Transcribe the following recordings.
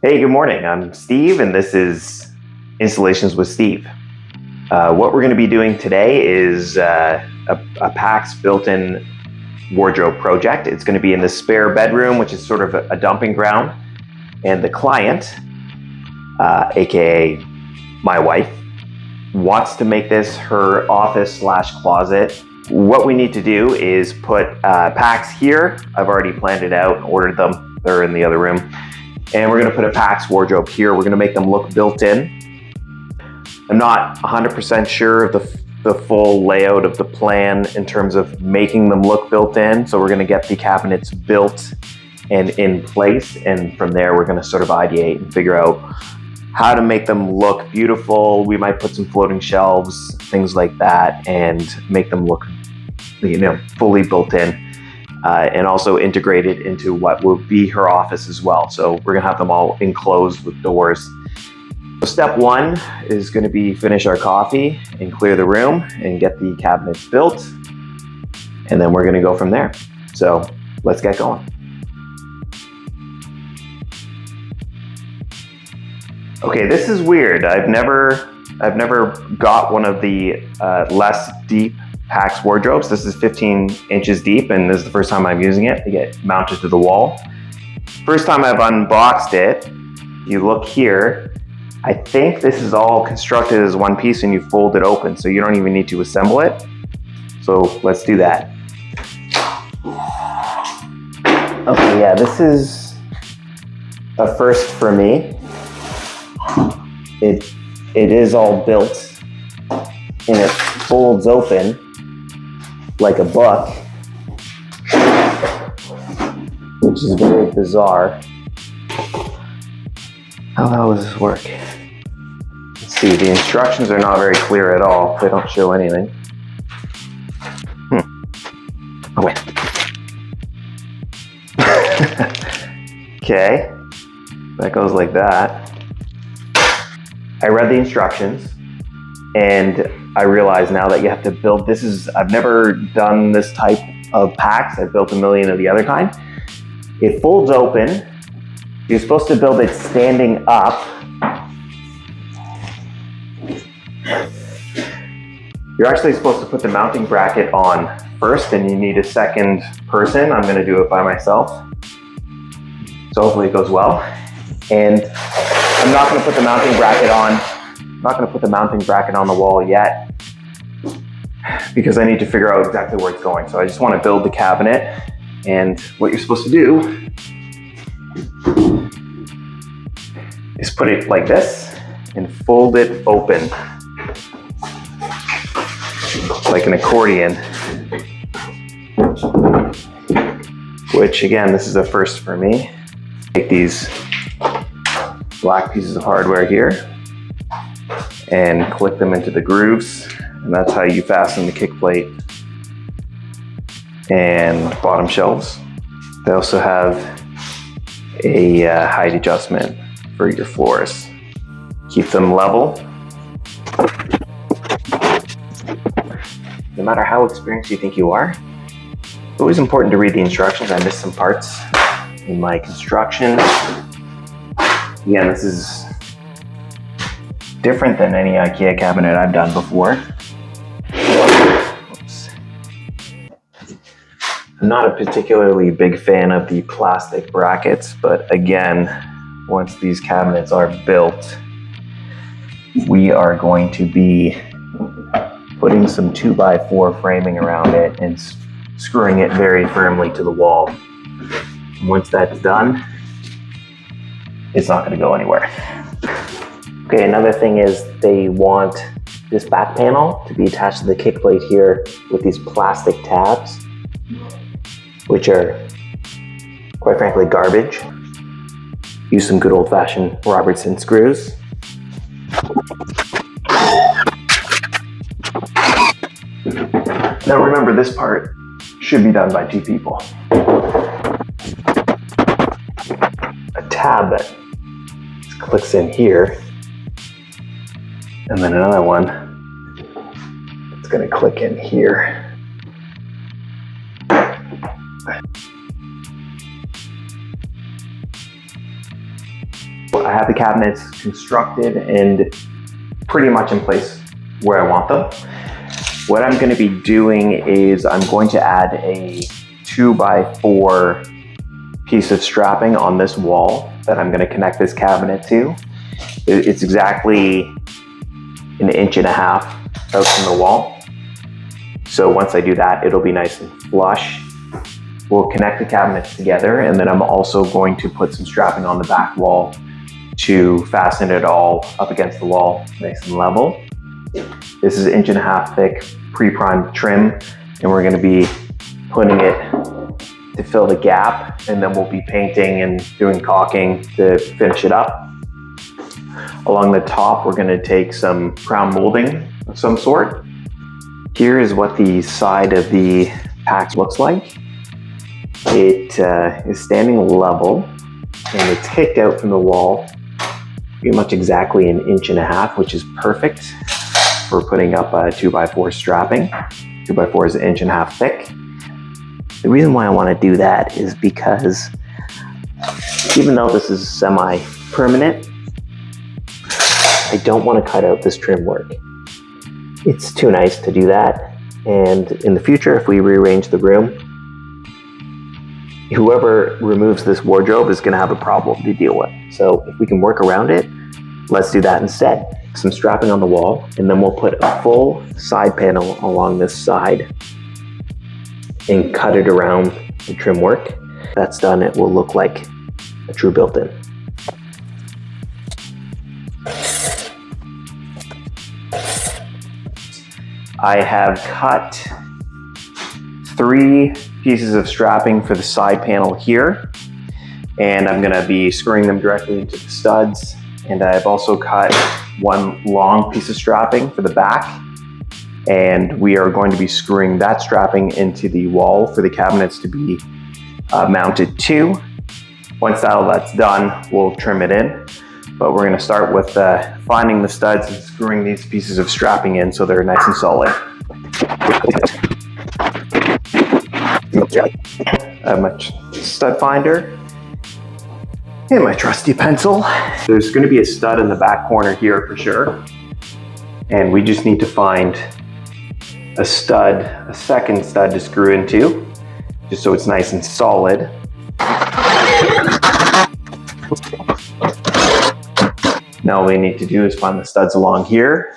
Hey, good morning. I'm Steve, and this is Installations with Steve. What we're going to be doing today is a PAX built-in wardrobe project. It's going to be in the spare bedroom, which is sort of a dumping ground. And the client, aka my wife, wants to make this her office/closet. What we need to do is put PAX here. I've already planned it out and ordered them. They're in the other room. And we're gonna put a PAX wardrobe here. We're gonna make them look built in. I'm not 100% sure of the full layout of the plan in terms of making them look built in. So we're gonna get the cabinets built and in place. And from there, we're gonna sort of ideate and figure out how to make them look beautiful. We might put some floating shelves, things like that, and make them look, fully built in. And also integrated into what will be her office as well. So we're gonna have them all enclosed with doors. So step one is gonna be finish our coffee and clear the room and get the cabinets built. And then we're gonna go from there. So let's get going. Okay, this is weird. I've never got one of the less deep PAX wardrobes. This is 15 inches deep, and this is the first time I'm using it to get mounted to the wall. First time I've unboxed it, you look here, I think this is all constructed as one piece and you fold it open, so you don't even need to assemble it. So let's do that. Okay, yeah, this is a first for me. It is all built and it folds open like a book, which is very bizarre. How the hell does this work? Let's see, the instructions are not very clear at all. They don't show anything. Oh wait. Okay, that goes like that. I read the instructions and I realize now that you have to build, I've never done this type of PAX. I've built a million of the other kind. It folds open. You're supposed to build it standing up. You're actually supposed to put the mounting bracket on first, and you need a second person. I'm gonna do it by myself. So hopefully it goes well. And I'm not gonna put the mounting bracket on. I'm not going to put the mounting bracket on the wall yet because I need to figure out exactly where it's going. So I just want to build the cabinet, and what you're supposed to do is put it like this and fold it open like an accordion, which again, this is a first for me. Take these black pieces of hardware here and click them into the grooves, and that's how you fasten the kick plate and bottom shelves. They also have a height adjustment for your floors. Keep them level. No matter how experienced you think you are, it's always important to read the instructions. I missed some parts in my construction. Again, this is different than any IKEA cabinet I've done before. Oops. I'm not a particularly big fan of the plastic brackets, but again, once these cabinets are built, we are going to be putting some 2x4 framing around it and screwing it very firmly to the wall. And once that's done, it's not going to go anywhere. Okay, another thing is they want this back panel to be attached to the kick plate here with these plastic tabs, which are, quite frankly, garbage. Use some good old-fashioned Robertson screws. Now remember, this part should be done by two people. A tab that clicks in here, and then another one that's going to click in here. I have the cabinets constructed and pretty much in place where I want them. What I'm going to be doing is I'm going to add a 2x4 piece of strapping on this wall that I'm going to connect this cabinet to. It's exactly 1.5 inches out from the wall. So once I do that, it'll be nice and flush. We'll connect the cabinets together, and then I'm also going to put some strapping on the back wall to fasten it all up against the wall nice and level. This is 1.5 inches thick pre-primed trim, and we're going to be putting it to fill the gap, and then we'll be painting and doing caulking to finish it up. Along the top, we're going to take some crown molding of some sort. Here is what the side of the PAX looks like. It is standing level, and it's kicked out from the wall pretty much exactly 1.5 inches, which is perfect for putting up a 2x4 strapping. 2x4 is 1.5 inches thick. The reason why I want to do that is because even though this is semi-permanent, I don't want to cut out this trim work. It's too nice to do that, and in the future, if we rearrange the room, whoever removes this wardrobe is going to have a problem to deal with. So if we can work around it, let's do that instead. Some strapping on the wall, and then we'll put a full side panel along this side and cut it around the trim work. That's done, it will look like a true built-in. I have cut 3 pieces of strapping for the side panel here, and I'm going to be screwing them directly into the studs. And I've also cut 1 long piece of strapping for the back, and we are going to be screwing that strapping into the wall for the cabinets to be mounted to. Once that's done, we'll trim it in. But we're going to start with finding the studs and screwing these pieces of strapping in so they're nice and solid. I have my stud finder and my trusty pencil. There's going to be a stud in the back corner here for sure. And we just need to find a second stud to screw into, just so it's nice and solid. Now all we need to do is find the studs along here.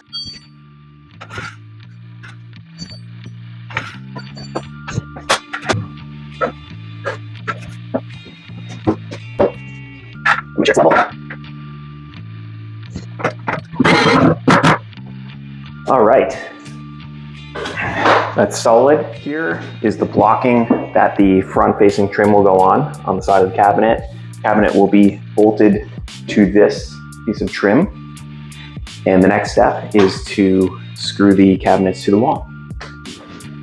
Let me check level. All right, that's solid. Here is the blocking that the front-facing trim will go on the side of the cabinet. The cabinet will be bolted to this piece of trim, and the next step is to screw the cabinets to the wall.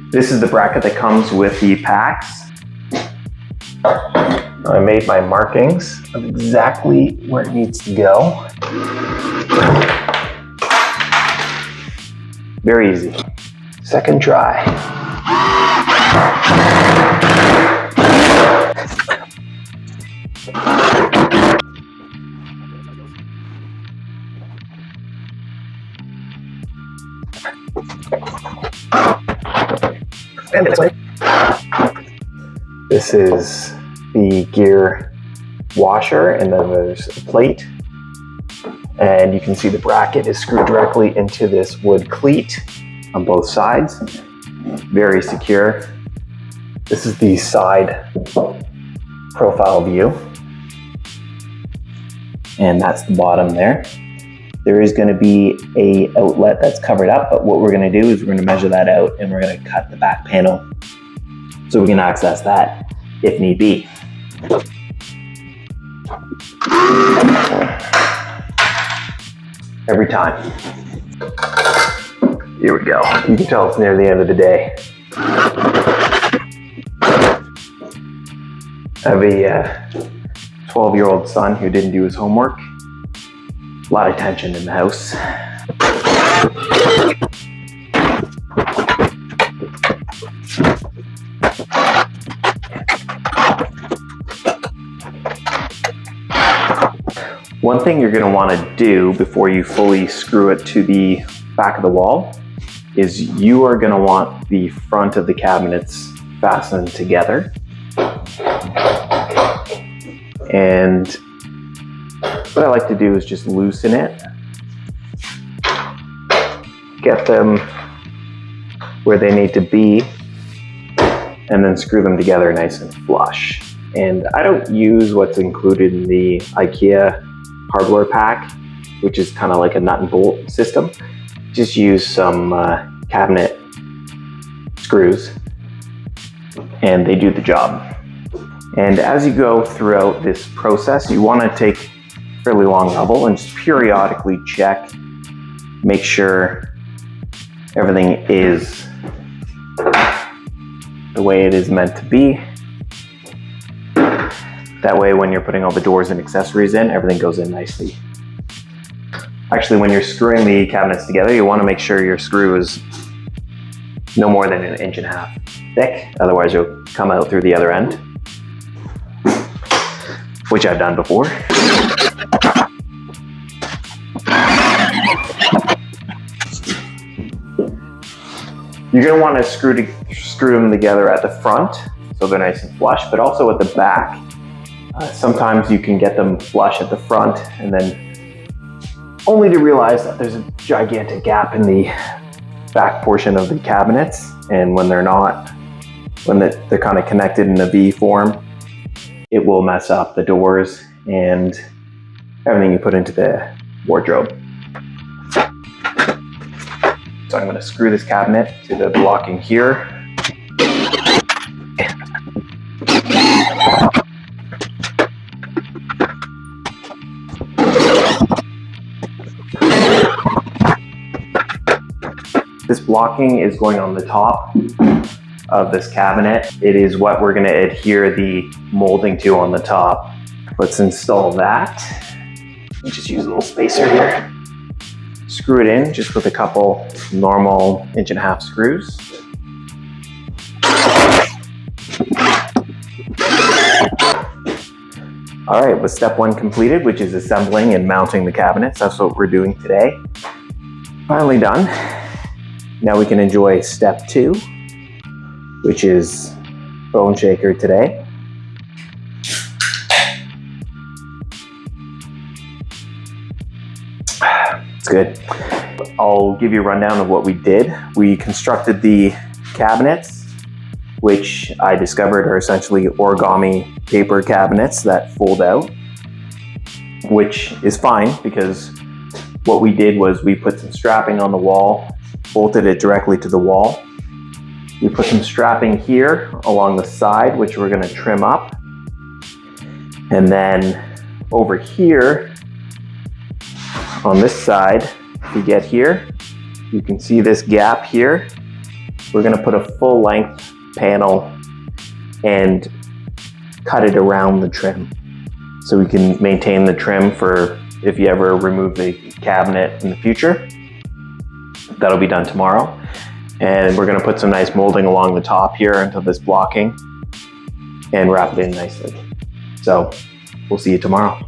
This is the bracket that comes with the PAX. I made my markings of exactly where it needs to go. Very easy. Second try. And this way. This is the gear washer, and then there's a plate. And you can see the bracket is screwed directly into this wood cleat on both sides. Very secure. This is the side profile view. And that's the bottom there. There is going to be an outlet that's covered up, but what we're going to do is we're going to measure that out, and we're going to cut the back panel so we can access that if need be. Every time. Here we go. You can tell it's near the end of the day. I have a 12-year-old son who didn't do his homework. A lot of tension in the house. One thing you're going to want to do before you fully screw it to the back of the wall is you are going to want the front of the cabinets fastened together. And what I like to do is just loosen it, get them where they need to be, and then screw them together nice and flush. And I don't use what's included in the IKEA hardware pack, which is kind of like a nut and bolt system. Just use some cabinet screws and they do the job. And as you go throughout this process, you want to take a fairly long level and just periodically check, make sure everything is the way it is meant to be. That way when you're putting all the doors and accessories in, everything goes in nicely. Actually, when you're screwing the cabinets together, you want to make sure your screw is no more than 1.5 inches thick, otherwise you'll come out through the other end, which I've done before. You're going to want to screw them together at the front so they're nice and flush, but also at the back. Sometimes you can get them flush at the front and then only to realize that there's a gigantic gap in the back portion of the cabinets, and when they're not, when they're kind of connected in a V form, it will mess up the doors and everything you put into the wardrobe. So I'm going to screw this cabinet to the blocking here. This blocking is going on the top of this cabinet. It is what we're going to adhere the molding to on the top. Let's install that. Let me just use a little spacer here. Screw it in just with a couple normal 1.5 inch screws. All right, with step 1 completed, which is assembling and mounting the cabinets, that's what we're doing today. Finally done. Now we can enjoy step 2, which is bone shaker today. It's good. I'll give you a rundown of what we did. We constructed the cabinets, which I discovered are essentially origami paper cabinets that fold out, which is fine because what we did was we put some strapping on the wall, bolted it directly to the wall. We put some strapping here along the side, which we're going to trim up. And then over here on this side, if you get here, you can see this gap here. We're going to put a full length panel and cut it around the trim so we can maintain the trim for if you ever remove the cabinet in the future. That'll be done tomorrow. And we're going to put some nice molding along the top here into this blocking and wrap it in nicely. So we'll see you tomorrow.